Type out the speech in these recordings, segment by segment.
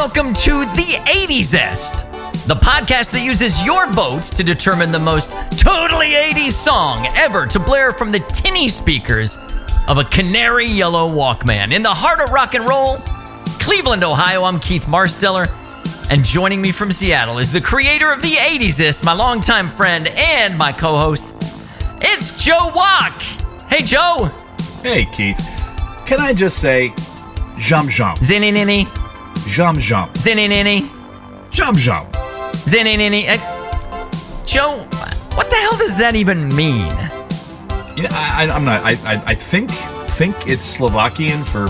welcome to the 80zest, the podcast that uses your votes to determine the most totally 80s song ever to blare from the tinny speakers of a canary yellow Walkman. In the heart of rock and roll, Cleveland, Ohio, I'm Keith Marsteller, and joining me from Seattle is the creator of the 80zest, my longtime friend and my co-host, it's Joe Walk. Hey, Joe. Hey, Keith. Can I just say, jump. Zinny-ninny. Jump. Zinny-ninny. Jump. Zinny-ninny. Joe, what the hell does that even mean? You know, I'm not. I think it's Slovakian for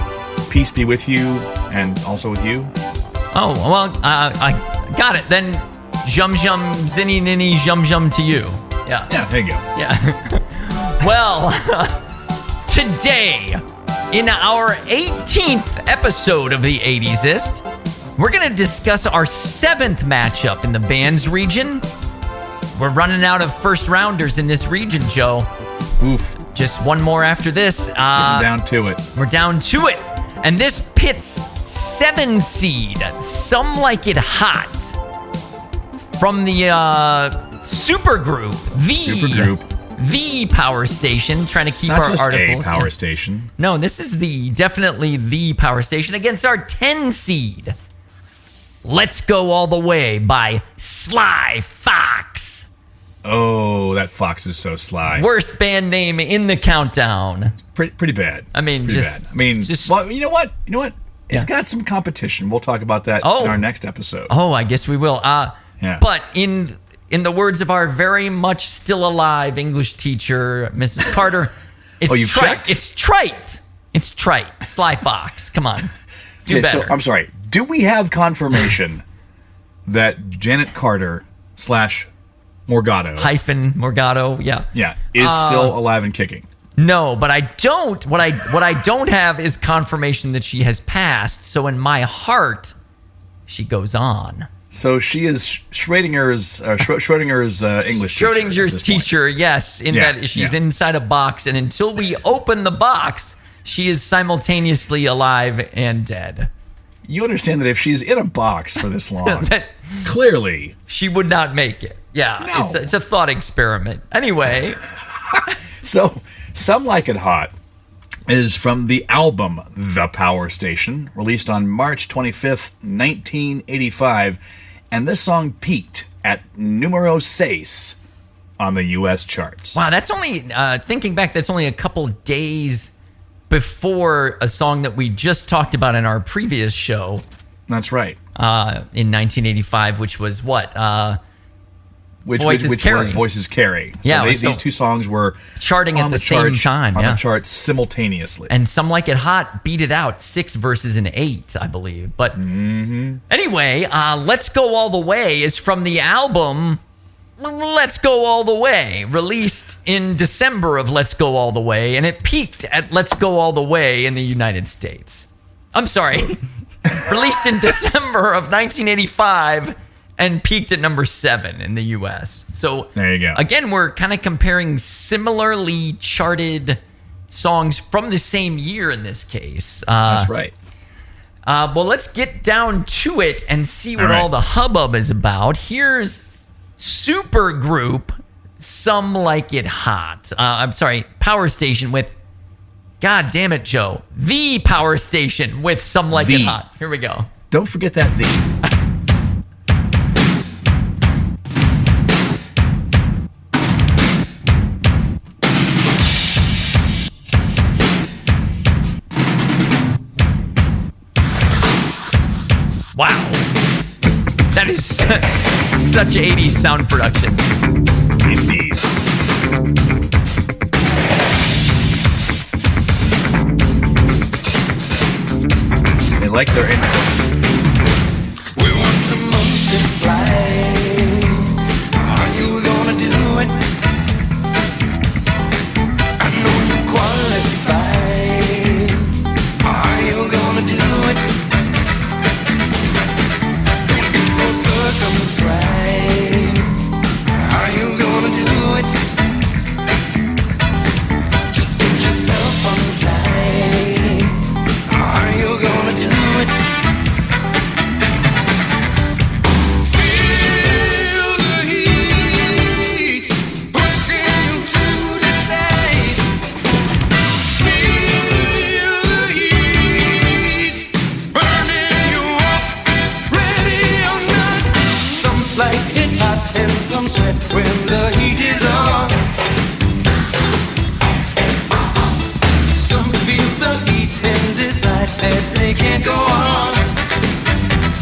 peace be with you and also with you. Oh, well, I got it. Then jum zinny-ninny jum to you. Yeah. Yeah, there you go. Yeah. Well, today, in our 18th episode of the 80zest, we're going to discuss our 7th matchup in the bands region. We're running out of first rounders in this region, Joe. Oof. Just one more after this. Getting down to it. We're down to it. And this pits 7 seed, Some Like It Hot, from the Supergroup. The power station, trying to keep Not our just articles. a power station. No, this is definitely the power station against our 10 seed. Let's Go All the Way by Sly Fox. Oh, that Fox is so sly. Worst band name in the countdown. Pretty bad. I mean, pretty just bad. I mean, well, you know what? It's got some competition. We'll talk about that in our next episode. Oh, I guess we will. Yeah. But in the words of our very much still alive English teacher, Mrs. Carter, it's you've trite. checked? It's trite. It's trite. Sly Fox. Come on. Do better. So, I'm sorry. Do we have confirmation that Janet Carter / Morgado hyphen Morgado? Yeah. Is still alive and kicking? No, but I don't. What I don't have is confirmation that she has passed. So in my heart, she goes on. So she is Schrodinger's English teacher. Schrodinger's teacher, yes, that she's inside a box, and until we open the box, she is simultaneously alive and dead. You understand that if she's in a box for this long, clearly she would not make it. Yeah, no. It's a thought experiment. Anyway. So, Some Like It Hot is from the album The Power Station, released on March 25th, 1985, and this song peaked at numero 6 on the U.S. charts. Wow, that's only, thinking back, that's only a couple days before a song that we just talked about in our previous show. That's right. In 1985, which was what? Which Voices Carry. So yeah, these two songs were charting at the same time. On the charts simultaneously. And Some Like It Hot beat it out 6 versus an 8, I believe. But anyway, Let's Go All the Way is from the album Let's Go All the Way, released in December of Let's Go All the Way, and it peaked at Let's Go All the Way in the United States. I'm sorry. Released in December of 1985 and peaked at number 7 in the U.S. So there you go. Again, we're kind of comparing similarly charted songs from the same year in this case. That's right. Well, let's get down to it and see what all the hubbub is about. Here's Supergroup, Some Like It Hot. Power Station with, God damn it, Joe. The Power Station with Some Like It Hot. Here we go. Don't forget that the. Wow. That is such 80s sound production. Indeed. They like their intros. We want to multiply. Are you gonna do it? I know you qualify. Are you gonna do it? Don't be so circumscribed. Are you gonna do it? Just get yourself untied. Are you gonna do it?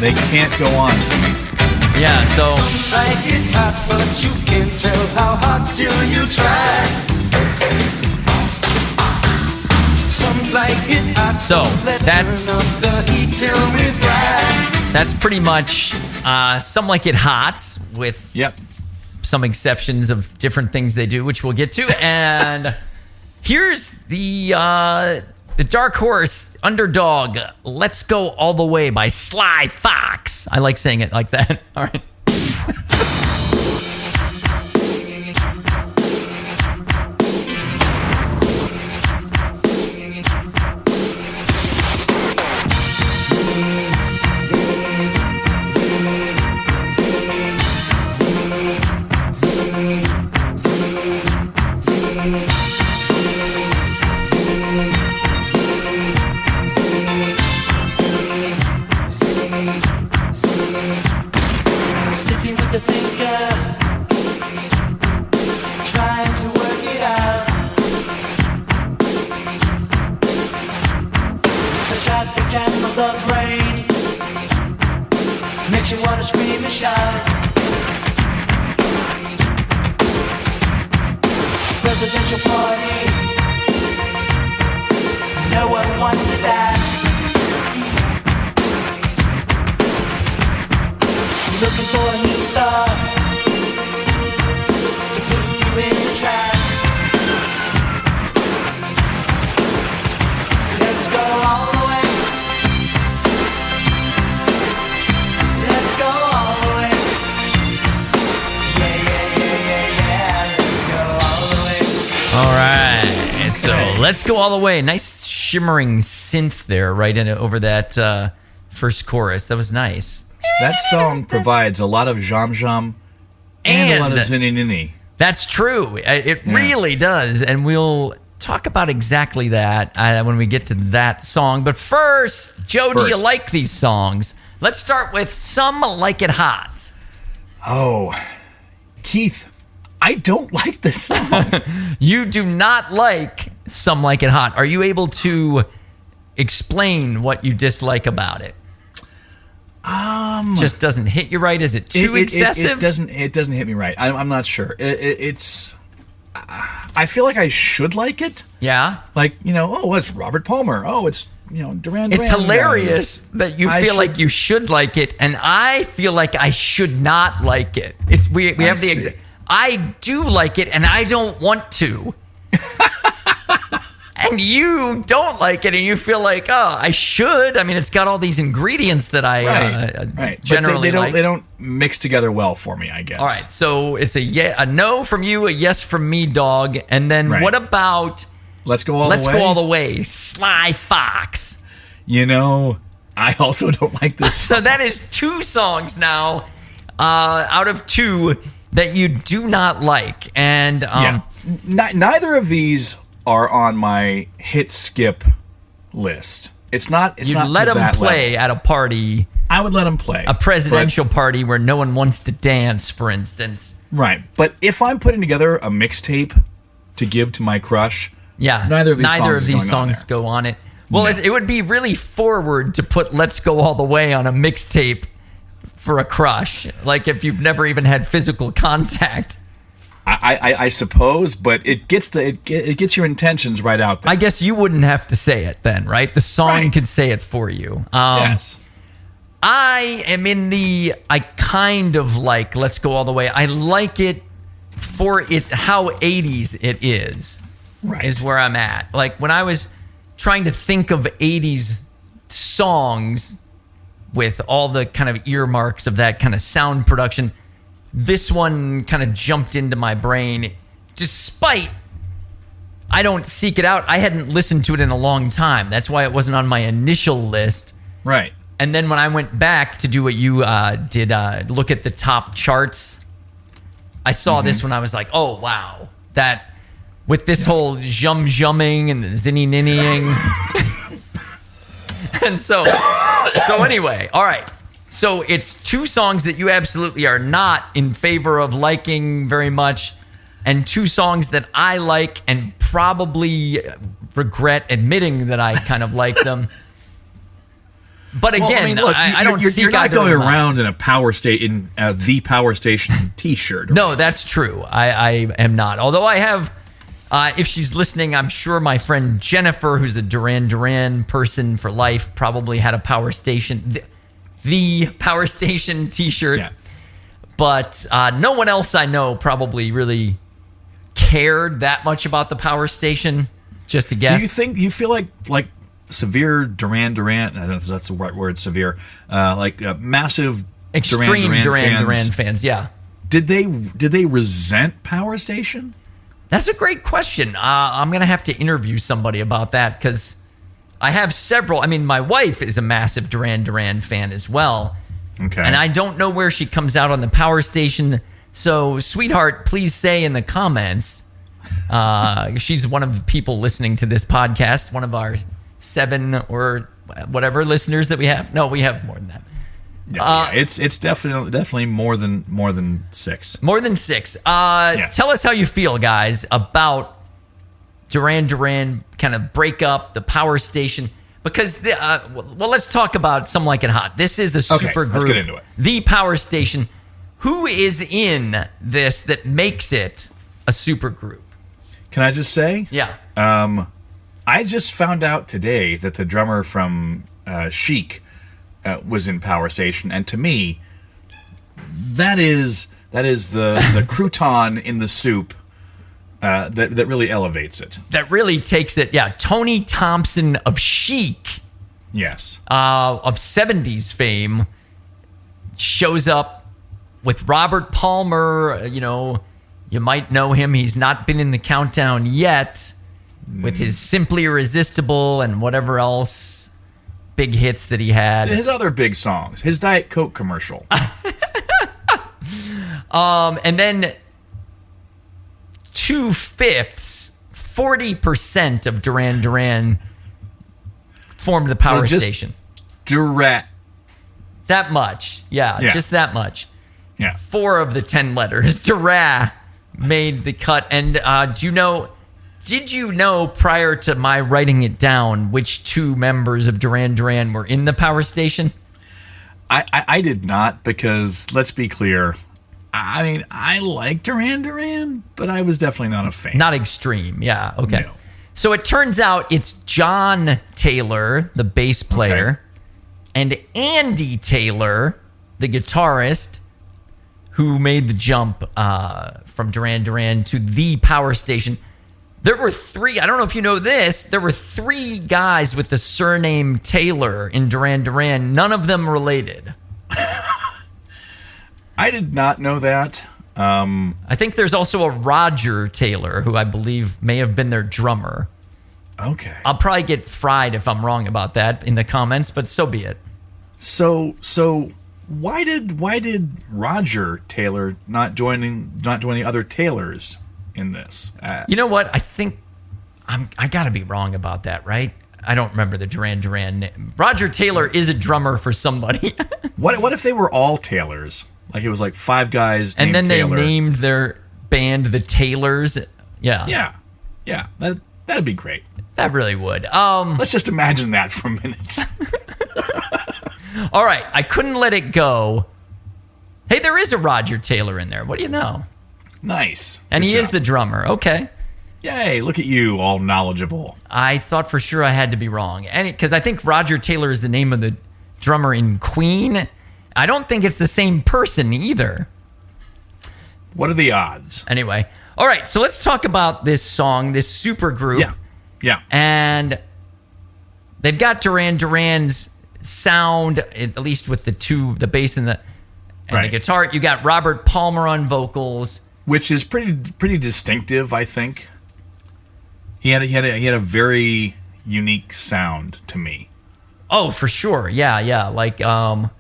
They can't go on, Keith. Yeah, so Some like it hot, but you can't tell how hot till you try. Some like it hot, So, let's that's- turn up the heat till we fry. that's pretty much Some Like It Hot, with Yep. some exceptions of different things they do, which we'll get to. And here's the dark horse underdog, Let's Go All the Way by Sly Fox. I like saying it like that. All right. Sitting with the thinker, trying to work it out. Such a jam of the brain makes you want to scream and shout. Presidential party, no one wants to dance. Looking for a new star to put you in a trance. Let's go all the way. Let's go all the way. Yeah, yeah, yeah, yeah, yeah. Let's go all the way. All right. So Let's Go All the Way. Nice shimmering synth there right in over that first chorus. That was nice. That song provides a lot of jam and a lot of zinny-ninny. That's true. It really does. And we'll talk about exactly that when we get to that song. But first, Joe, do you like these songs? Let's start with Some Like It Hot. Oh, Keith, I don't like this song. You do not like Some Like It Hot. Are you able to explain what you dislike about it? Just doesn't hit you right? Is it too excessive? It doesn't hit me right. I'm not sure. It's. I feel like I should like it. Yeah. Like, oh, it's Robert Palmer. Oh, it's Duran. It's hilarious that you feel like you should like it, and I feel like I should not like it. We have the exact. I do like it, and I don't want to. And you don't like it, and you feel like, oh, I should. I mean, it's got all these ingredients that I generally but like. They don't mix together well for me, I guess. All right, so it's a no from you, a yes from me, dog. And then what about Let's Go All the Way? Let's Go All the Way, Sly Fox. I also don't like this song. So that is 2 songs now out of 2 that you do not like. And neither of these are on my hit skip list. It's not. It's you'd not let to them that play level. at a party. I would let them play a presidential party where no one wants to dance, for instance. Right, but if I'm putting together a mixtape to give to my crush, neither of these songs go on it. Well, it would be really forward to put "Let's Go All the Way" on a mixtape for a crush, like if you've never even had physical contact. I suppose, but it gets it gets your intentions right out there. I guess you wouldn't have to say it then, right? The song could say it for you. Yes. I am I kind of like Let's Go All the Way. I like it for how 80s it is. Right. Is where I'm at. Like when I was trying to think of 80s songs with all the kind of earmarks of that kind of sound production, this one kind of jumped into my brain, despite I don't seek it out. I hadn't listened to it in a long time. That's why it wasn't on my initial list. Right. And then when I went back to do what you did, look at the top charts, I saw this when I was like, oh, wow. That, with this whole zhum-zhumming and the zinny-ninnying. And so anyway, all right. So it's 2 songs that you absolutely are not in favor of liking very much, and 2 songs that I like and probably regret admitting that I kind of like them. But again, look, I don't you're seek not either going of them out. around in a the Power Station T-shirt. No, that's true. I am not. Although I have, if she's listening, I'm sure my friend Jennifer, who's a Duran Duran person for life, probably had a Power Station, the Power Station T-shirt. Yeah. But no one else I know probably really cared that much about the Power Station. Just to guess. Do you feel like severe Duran Duran? I don't know if that's the right word. Severe, massive Extreme Duran Duran fans. Yeah. Did they resent Power Station? That's a great question. I'm going to have to interview somebody about that because I have several. I mean, my wife is a massive Duran Duran fan as well. Okay. And I don't know where she comes out on the Power Station. So, sweetheart, please say in the comments. She's one of the people listening to this podcast, one of our 7 or whatever listeners that we have. No, we have more than that. Yeah, it's definitely more than 6. More than 6. Tell us how you feel, guys, about Duran Duran kind of break up the Power Station. Because, let's talk about Some Like It Hot. This is a super group. Let's get into it. The Power Station. Who is in this that makes it a super group? Can I just say? Yeah. I just found out today that the drummer from Chic was in Power Station, and to me, that is the crouton in the soup that really elevates it. That really takes it. Yeah, Tony Thompson of Chic, Yes. of 70s fame, shows up with Robert Palmer. You might know him. He's not been in the countdown yet with his Simply Irresistible and whatever else big hits that he had. His other big songs. His Diet Coke commercial. And then 2/5, 40% of Duran Duran formed the Power Station. Durat. That much. Yeah, just that much. Yeah. 4 of the 10 letters. Dura made the cut. And did you know prior to my writing it down which 2 members of Duran Duran were in the Power Station? I did not, because let's be clear. I mean, I like Duran Duran, but I was definitely not a fan. Not extreme. Yeah. Okay. No. So it turns out it's John Taylor, the bass player, and Andy Taylor, the guitarist, who made the jump from Duran Duran to the Power Station. There were 3, I don't know if you know this, there were 3 guys with the surname Taylor in Duran Duran, none of them related. I did not know that. I think there's also a Roger Taylor, who I believe may have been their drummer. Okay. I'll probably get fried if I'm wrong about that in the comments, but so be it. So why did Roger Taylor not join the other Taylors in this? You know what? I think I got to be wrong about that, right? I don't remember the Duran Duran name. Roger Taylor is a drummer for somebody. What if they were all Taylors? Like it was like 5 guys and named then Taylor. they named their band the Taylors. Yeah. Yeah. That'd be great. That really would. Let's just imagine that for a minute. All right, I couldn't let it go. Hey, there is a Roger Taylor in there. What do you know? Nice. And Good he job. is the drummer. Okay. Yay, look at you, all knowledgeable. I thought for sure I had to be wrong. And because I think Roger Taylor is the name of the drummer in Queen. I don't think it's the same person either. What are the odds? Anyway. All right, so let's talk about this song, this super group. Yeah. And they've got Duran Duran's sound, at least with the bass and the guitar. You got Robert Palmer on vocals, Which is pretty distinctive, I think. He had a very unique sound to me. Oh, for sure. Yeah. Like, I'm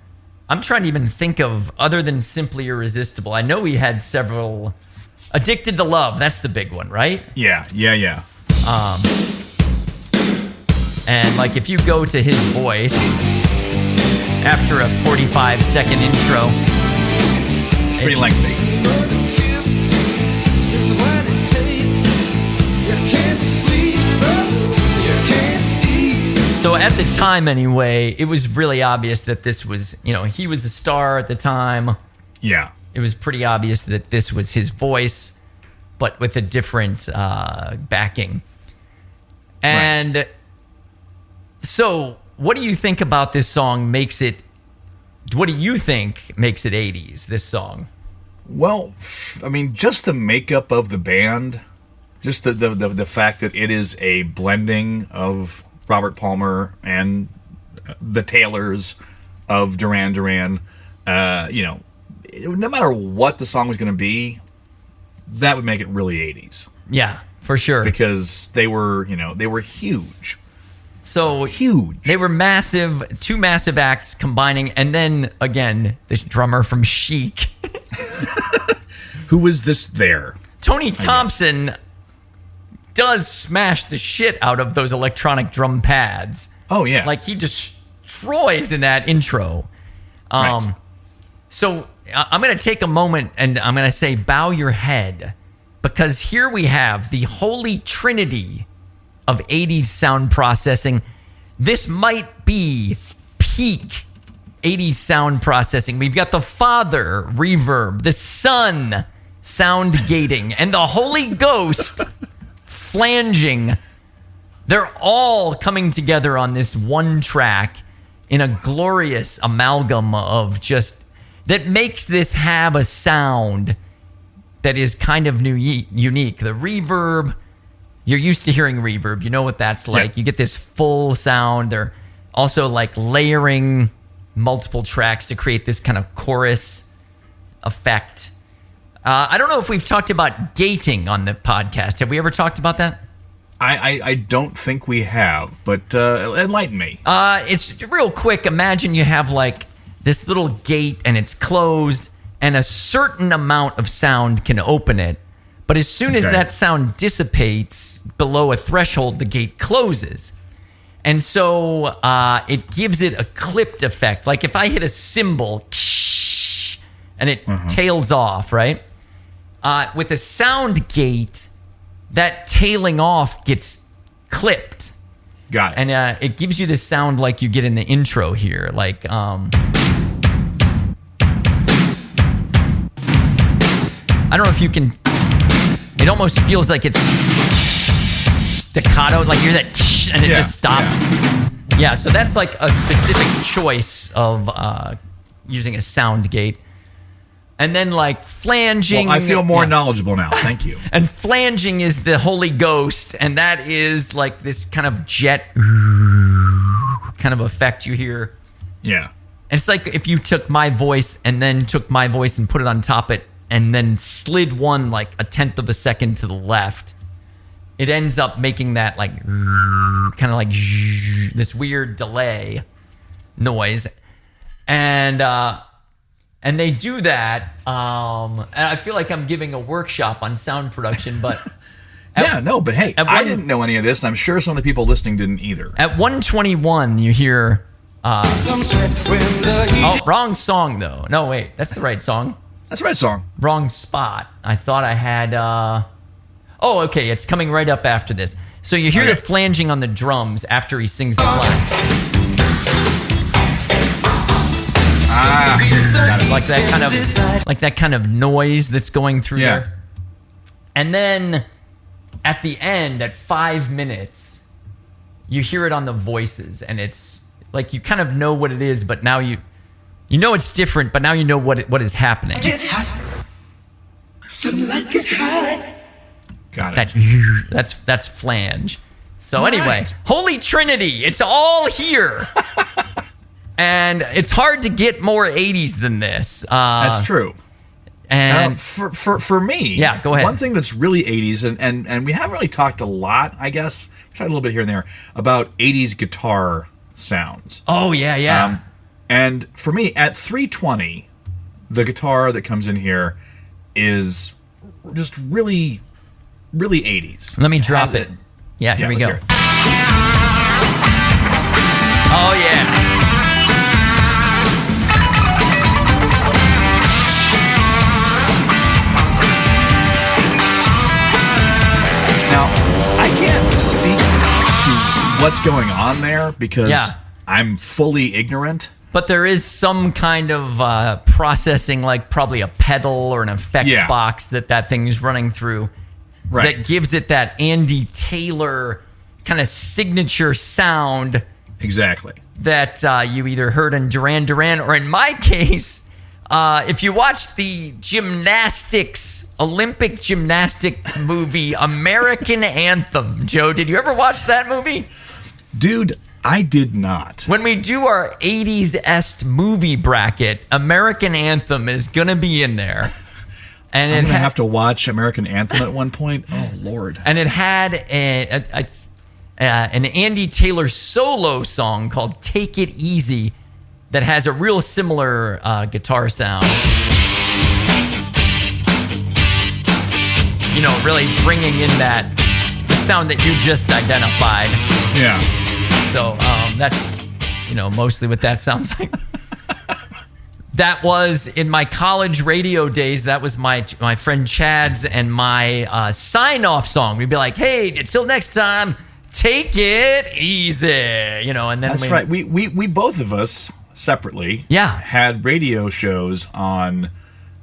trying to even think of, other than Simply Irresistible. I know he had several. Addicted to Love, that's the big one, right? Yeah. And, like, if you go to his voice, after a 45-second intro. It's pretty lengthy. So at the time, anyway, it was really obvious that this was, he was the star at the time. Yeah. It was pretty obvious that this was his voice, but with a different backing. And so what do you think about this song what do you think makes it 80s, this song? Well, I mean, just the makeup of the band, just the fact that it is a blending of Robert Palmer and the Taylors of Duran Duran, no matter what the song was going to be, that would make it really 80s. Yeah, for sure. Because they were huge. So huge. They were massive, two massive acts combining, and then again, the drummer from Chic. Who was this there? Tony Thompson does smash the shit out of those electronic drum pads. Oh, yeah. Like, he destroys in that intro. Right. So I'm going to take a moment and I'm going to say, bow your head, because here we have the holy trinity of 80s sound processing. This might be peak 80s sound processing. We've got the Father reverb, the Son sound gating, and the Holy Ghost flanging. They're all coming together on this one track in a glorious amalgam of just that makes this have a sound that is kind of unique. The reverb, you're used to hearing reverb. You know what that's like. Yeah. You get this full sound. They're also like layering multiple tracks to create this kind of chorus effect. I don't know if we've talked about gating on the podcast. Have we ever talked about that? I don't think we have, but enlighten me. It's real quick. Imagine you have like this little gate and it's closed, and a certain amount of sound can open it. But as soon as that sound dissipates below a threshold, the gate closes. And so it gives it a clipped effect. Like if I hit a cymbal and it tails off, right? With a sound gate, that tailing off gets clipped. Got it. And it gives you the sound like you get in the intro here. Like, I don't know if you can... It almost feels like it's staccato, like you're that and it just stops. Yeah, so that's like a specific choice of using a sound gate. And then like flanging. Well, I feel more knowledgeable now. Thank you. And flanging is the Holy Ghost, and that is like this kind of jet kind of effect you hear. Yeah. And it's like if you took my voice and then took my voice and put it on top of it and then slid one like a tenth of a second to the left. It ends up making that like kind of like this weird delay noise. And they do that. And I feel like I'm giving a workshop on sound production, but but hey, I didn't know any of this, and I'm sure some of the people listening didn't either. At 121, you hear wrong song though. No, wait, that's the right song. That's the right song. Wrong spot. I thought I had okay, it's coming right up after this. So you hear the flanging on the drums after he sings the line. Like that kind of noise that's going through there. And then at the end, at 5 minutes, you hear it on the voices, and it's like you kind of know what it is, but now you know it's different, but now you know what is happening. Got it. That's flange. So anyway, Holy Trinity, it's all here. And it's hard to get more 80s than this. That's true. And for me, go ahead. One thing that's really 80s, and we haven't really talked a lot, I guess, tried a little bit here and there, about 80s guitar sounds. Oh, yeah. And for me, at 320, the guitar that comes in here is just really, really 80s. Let me drop it. Yeah, here we go. Oh, yeah. Now, I can't speak to what's going on there because Yeah. I'm fully ignorant. But there is some kind of processing, like probably a pedal or an effects box that thing is running through, Right. that gives it that Andy Taylor kind of signature sound Exactly. that you either heard in Duran Duran, or in my case, if you watch the Olympic gymnastics movie, American Anthem. Joe, did you ever watch that movie? Dude, I did not. When we do our 80s-est movie bracket, American Anthem is going to be in there. And I'm going to have to watch American Anthem at one point. Oh, Lord. And it had an Andy Taylor solo song called Take It Easy that has a real similar guitar sound. You know, really bringing in the sound that you just identified. Yeah. So that's, mostly what that sounds like. That was in my college radio days. That was my friend Chad's and my sign-off song. We'd be like, hey, until next time, take it easy. And then That's right. We both of us separately had radio shows on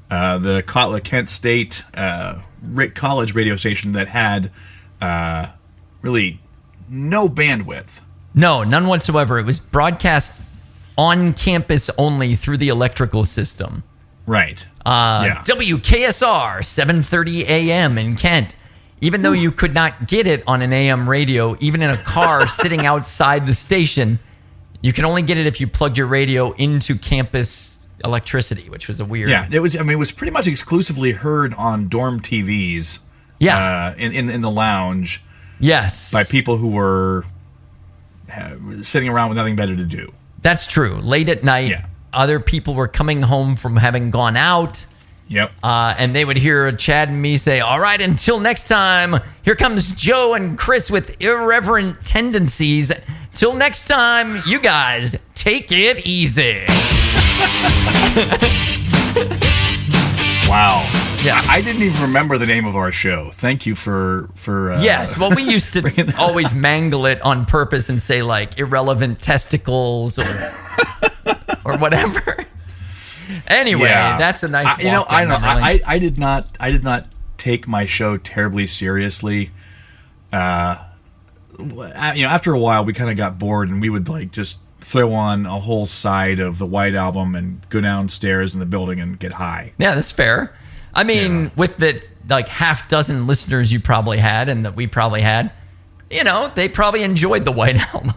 the Kent State college radio station that had really no bandwidth. No, none whatsoever. It was broadcast on campus only through the electrical system. Right. WKSR, 7:30 a.m. in Kent. Even though you could not get it on an AM radio, even in a car sitting outside the station, you can only get it if you plugged your radio into campus electricity, which was a weird... Yeah, it was pretty much exclusively heard on dorm TVs. Yeah. In the lounge. Yes. By people who were sitting around with nothing better to do. That's true. Late at night, other people were coming home from having gone out. Yep. And they would hear Chad and me say, all right, until next time, here comes Joe and Chris with irreverent tendencies. Till next time, you guys, take it easy. Wow. Yeah. I didn't even remember the name of our show. Thank you for yes, well, we used to always mangle it on purpose and say, like, irrelevant testicles or whatever. Anyway, that's a nice walk down I don't know. memory lane. I did not take my show terribly seriously. After a while, we kind of got bored, and we would just throw on a whole side of the White Album and go downstairs in the building and get high. Yeah, that's fair. I mean, with the half dozen listeners you probably had and that we probably had, they probably enjoyed the White Album.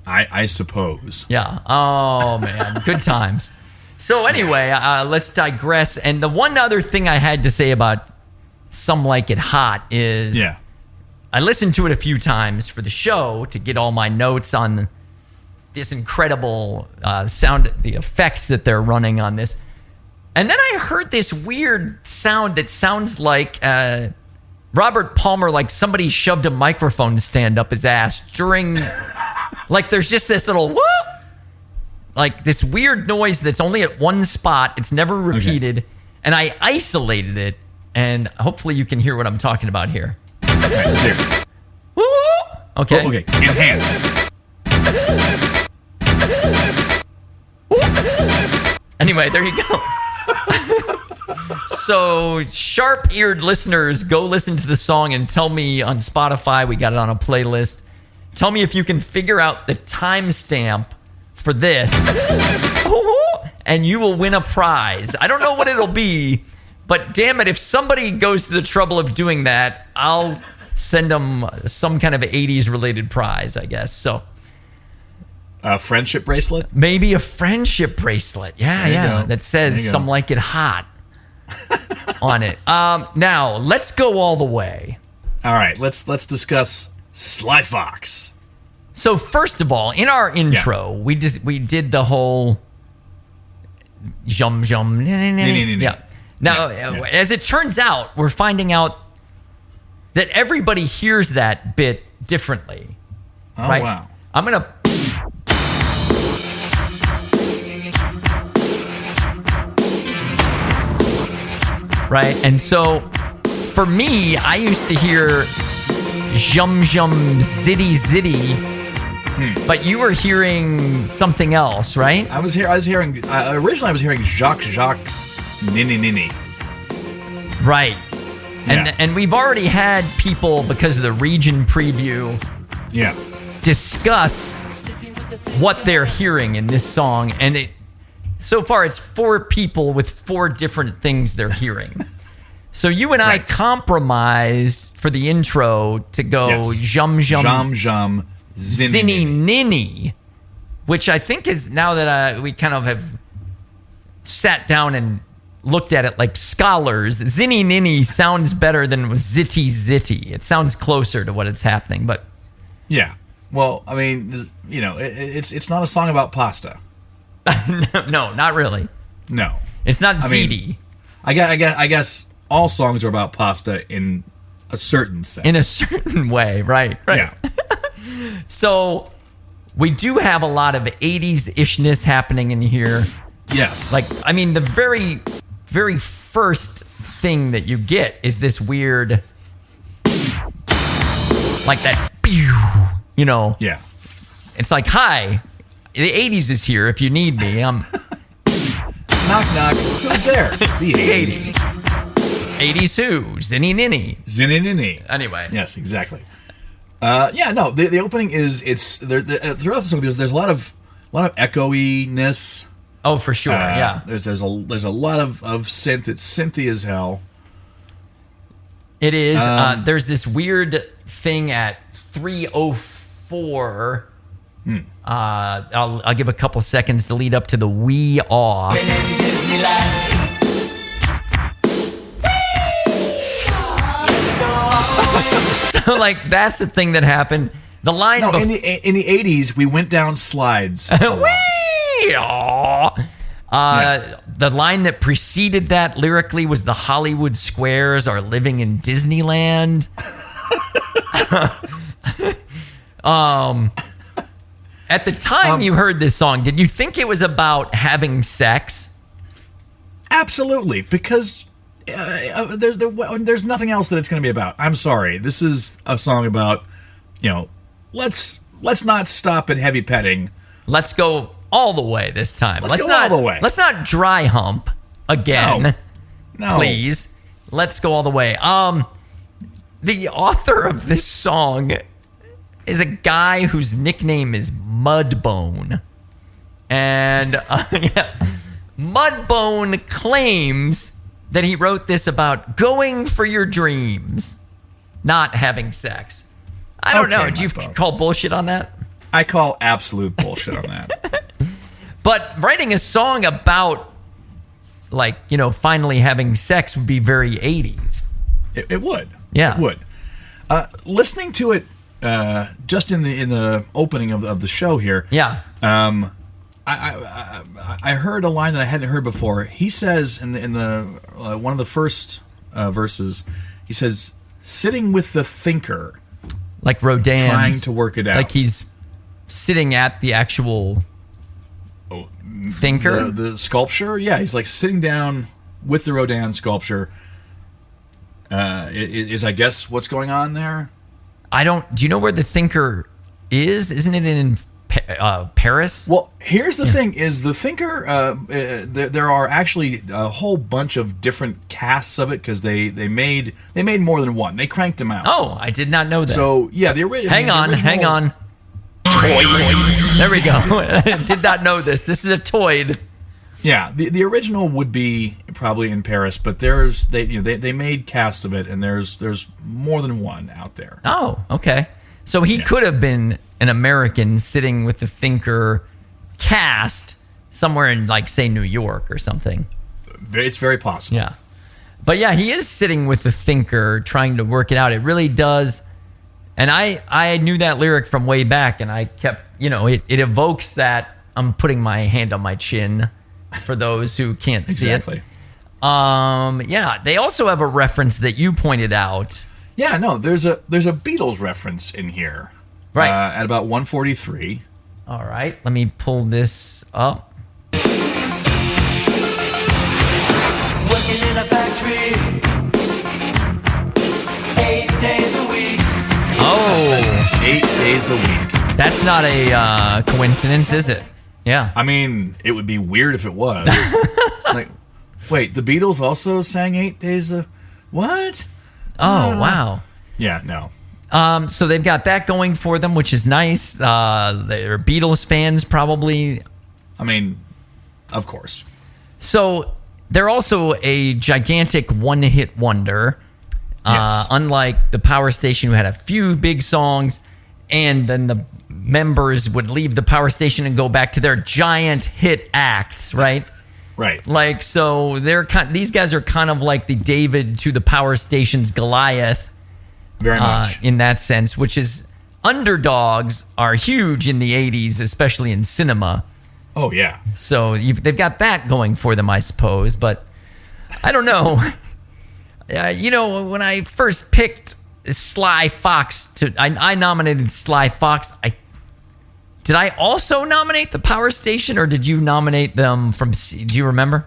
I suppose. Yeah. Oh, man. Good times. So anyway, let's digress. And the one other thing I had to say about Some Like It Hot is I listened to it a few times for the show to get all my notes on this incredible sound, the effects that they're running on this. And then I heard this weird sound that sounds like Robert Palmer, like somebody shoved a microphone stand up his ass during, there's just this little whoop, like this weird noise that's only at one spot. It's never repeated. Okay. And I isolated it, and hopefully you can hear what I'm talking about here. All right, let's hear it. Okay. Oh, okay. Enhance. Anyway, there you go. So, sharp-eared listeners, go listen to the song and tell me on Spotify. We got it on a playlist. Tell me if you can figure out the timestamp for this, and you will win a prize. I don't know what it'll be, but damn it, if somebody goes to the trouble of doing that, I'll send them some kind of 80s-related prize, I guess. So, a friendship bracelet? Maybe a friendship bracelet. Yeah. Go. That says Some Like It Hot on it. Now, let's go all the way. All right, let's discuss Sly Fox. So first of all, in our intro, we did the whole jum. Yeah. Now, as it turns out, we're finding out that everybody hears that bit differently. Oh, right? wow. I'm going to... Right? And so, for me, I used to hear Jum Jum Zitty Zitty But you were hearing something else, right? I was hearing originally I was hearing Jacques Nini Nini. Right. Yeah. And we've already had people, because of the region preview, Yeah. discuss what they're hearing in this song, and so far it's 4 people with 4 different things they're hearing. So you and I Right. compromised for the intro to go Yes. Jum Jum Jum Jum Zinny Ninny, which I think is, now that we kind of have sat down and looked at it like scholars, Zinny Ninny sounds better than Zitty Zitty. It sounds closer to what it's happening, but Yeah. Well, I mean, you know, it's not a song about pasta. no, not really. No. It's not I mean, ziti I guess all songs are about pasta in a certain sense. in a certain way, right? Yeah. So we do have a lot of 80s-ishness happening in here. Yes. Like, I mean, the very, very first thing that you get is this weird, like that, pew, you know? Yeah. It's like, hi, the 80s is here if you need me. I'm Knock knock. Who's there? The 80s. 80s who? Zinny Ninny. Zinny Ninny. Anyway. Yes, exactly. Yeah, no, the opening is throughout the song. There's a lot of echoiness. Oh, for sure, yeah. There's a lot of synth. It's synthy as hell. It is. There's this weird thing at 3:04. I'll give a couple seconds to lead up to the wee aw. In Disneyland. Let's go all the way. So, like, that's a thing that happened. The line No, in the 80s, we went down slides. a lot. wee aw. The line that preceded that lyrically was the Hollywood squares are living in Disneyland. At the time you heard this song, did you think it was about having sex? Absolutely, because there's nothing else that it's going to be about. I'm sorry. This is a song about, you know, let's not stop at heavy petting. Let's go all the way this time. Let's go not, all the way. Let's not dry hump again. No. Please. Let's go all the way. The author of this song is a guy whose nickname is Mudbone. And Mudbone claims that he wrote this about going for your dreams, not having sex. I don't know. Do you Mudbone. call bullshit on that? I call absolute bullshit on that. But writing a song about, like, you know, finally having sex would be very 80s. It would. Yeah. It would. Listening to it just in the opening of the show here. Yeah. I heard a line that I hadn't heard before. He says in the one of the first verses, he says, "Sitting with the thinker, Like Rodin. trying to work it out." Like he's sitting at the actual thinker. the sculpture. Yeah, he's like sitting down with the Rodin sculpture. Is I guess what's going on there? Do you know where the thinker is? Isn't it in Paris? Well, here's the thing: is the thinker? There are actually a whole bunch of different casts of it because they made more than one. They cranked them out. Oh, I did not know that. So yeah, the original. hang on. There we go. Did not know this. This is a toy. Yeah, the original would be probably in Paris, but they made casts of it, and there's more than one out there. Oh, okay. So he could have been an American sitting with the thinker cast somewhere in, like, say, New York or something. It's very possible. Yeah. But yeah, he is sitting with the thinker trying to work it out. It really does. And I knew that lyric from way back, and I kept, you know, it evokes that I'm putting my hand on my chin for those who can't see Exactly. it. Yeah, they also have a reference that you pointed out. Yeah, no, there's a Beatles reference in here. Right. At about 143. All right, let me pull this up. Working in a factory 8 days a week. Oh, 8 days a week. That's not a coincidence, is it? Yeah. I mean, it would be weird if it was. Like, wait, the Beatles also sang 8 Days of... What? Oh, wow. Yeah, no. So they've got that going for them, which is nice. They're Beatles fans, probably. I mean, of course. So they're also a gigantic one-hit wonder. Yes. Unlike the Power Station, who had a few big songs, and then the members would leave the Power Station and go back to their giant hit acts, right? Right. Like, so these guys are kind of like the David to the Power Station's Goliath. Very much. In that sense, which is underdogs are huge in the 80s, especially in cinema. Oh, yeah. So they've got that going for them, I suppose. But I don't know. When I first picked Sly Fox, I nominated Sly Fox. Did I also nominate the Power Station, or did you nominate them from... Do you remember?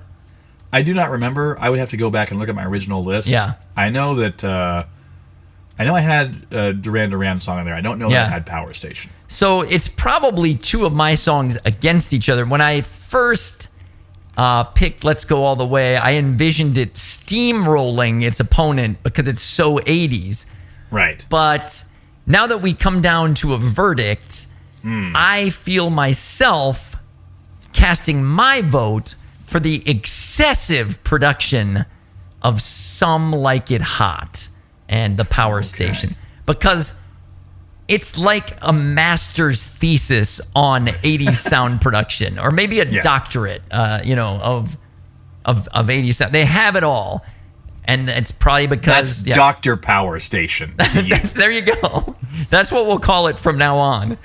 I do not remember. I would have to go back and look at my original list. Yeah. I know that... I know I had a Duran Duran song on there. I don't know that I had Power Station. So it's probably two of my songs against each other. When I first picked Let's Go All the Way, I envisioned it steamrolling its opponent because it's so 80s. Right. But now that we come down to a verdict, I feel myself casting my vote for the excessive production of Some Like It Hot and the Power Station, because it's like a master's thesis on 80s sound production, or maybe a doctorate, of 80s sound. They have it all, and it's probably because that's Dr. Power Station. There you go. That's what we'll call it from now on.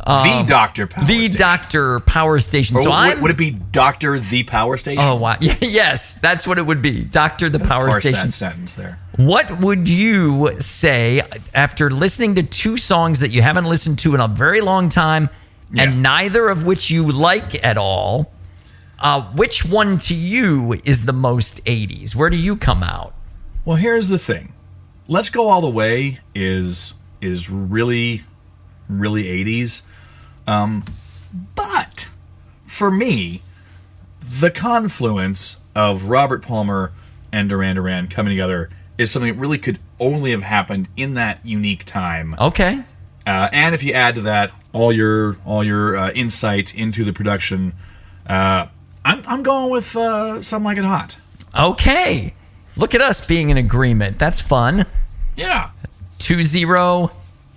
The Dr. Power Station. The Dr. Power Station. Or So would it be Dr. The Power Station? Oh, wow. Yes, that's what it would be. Dr. The Power Parse Station. that sentence there. What would you say after listening to two songs that you haven't listened to in a very long time, and neither of which you like at all? Which one to you is the most 80s? Where do you come out? Well, here's the thing. Let's Go All the Way is really, really 80s. But for me, the confluence of Robert Palmer and Duran Duran coming together is something that really could only have happened in that unique time. Okay. And if you add to that all your insight into the production, I'm going with Something Like It Hot. Okay. Look at us being in agreement. That's fun. Yeah. 2-0.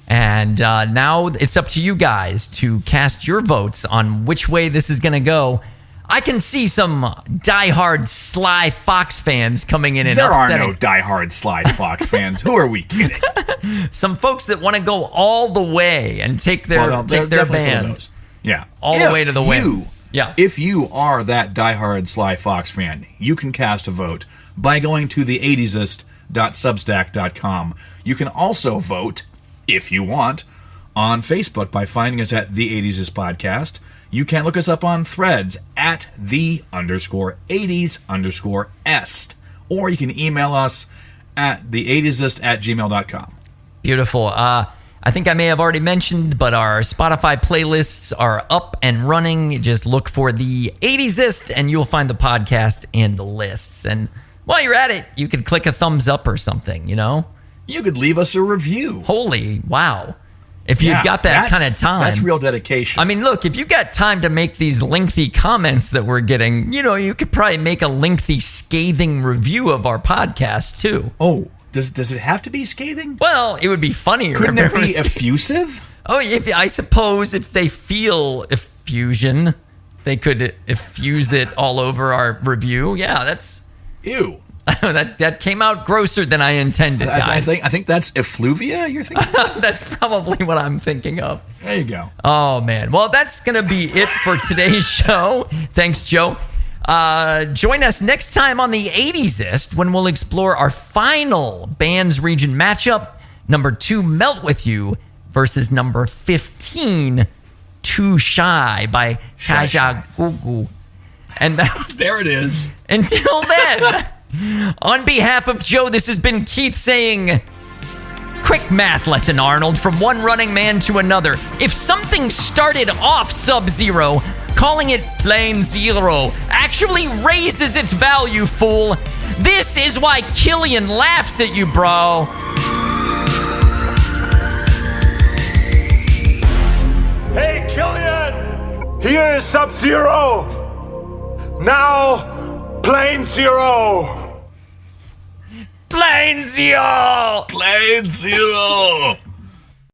And now it's up to you guys to cast your votes on which way this is going to go. I can see some diehard Sly Fox fans coming in and there upsetting. are no diehard Sly Fox fans. Who are we kidding? Some folks that want to go all the way and take their band Yeah. all the way to the win. Yeah. If you are that diehard Sly Fox fan, you can cast a vote by going to the 80sist.substack.com. You can also vote, if you want, on Facebook by finding us at The 80sist Podcast. You can look us up on Threads at _80s_est. Or you can email us at the80sist@gmail.com. Beautiful. I think I may have already mentioned, but our Spotify playlists are up and running. Just look for The 80sist and you'll find the podcast and the lists. And while you're at it, you could click a thumbs up or something, You could leave us a review. Holy wow. If you've got that kind of time. That's real dedication. I mean, look, if you got time to make these lengthy comments that we're getting, you could probably make a lengthy, scathing review of our podcast, too. Oh, does it have to be scathing? Well, it would be funnier. Couldn't it be effusive? Oh, I suppose if they feel effusion, they could effuse it all over our review. Yeah, that's... Ew. that came out grosser than I intended, guys. I think that's effluvia you're thinking of? That's probably what I'm thinking of. There you go. Oh, man. Well, that's going to be it for today's show. Thanks, Joe. Join us next time on the 80sist when we'll explore our final Bands Region matchup. Number 2, Melt With You versus number 15, Too Shy by Kaja Gugu. And that's... There it is. Until then... On behalf of Joe, this has been Keith saying, Quick math lesson, Arnold, from one running man to another. If something started off Sub-Zero, calling it plain zero actually raises its value, fool. This is why Killian laughs at you, bro. Hey, Killian! Here is Sub-Zero! Now, plain zero! Plain zero! Plain Zero!